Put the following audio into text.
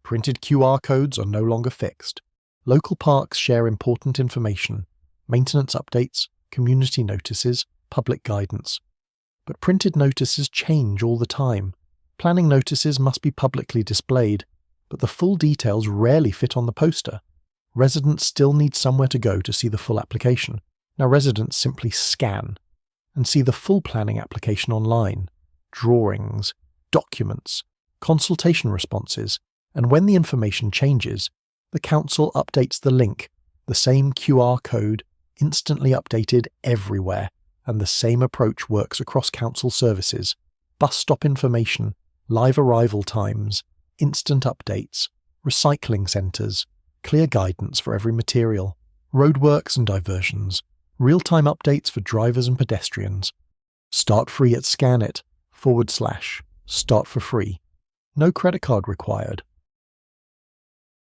Printed QR codes are no longer fixed. Local parks share important information, maintenance updates, community notices, public guidance. But printed notices change all the time. Planning notices must be publicly displayed, but the full details rarely fit on the poster. Residents still need somewhere to go to see the full application. Now residents simply scan and see the full planning application online, drawings, documents, consultation responses, and when the information changes, the council updates the link, the same QR code, instantly updated everywhere, and the same approach works across council services, bus stop information, live arrival times, instant updates, recycling centres, clear guidance for every material, roadworks and diversions, real-time updates for drivers and pedestrians. Start free at Xcan It /start for free. No credit card required.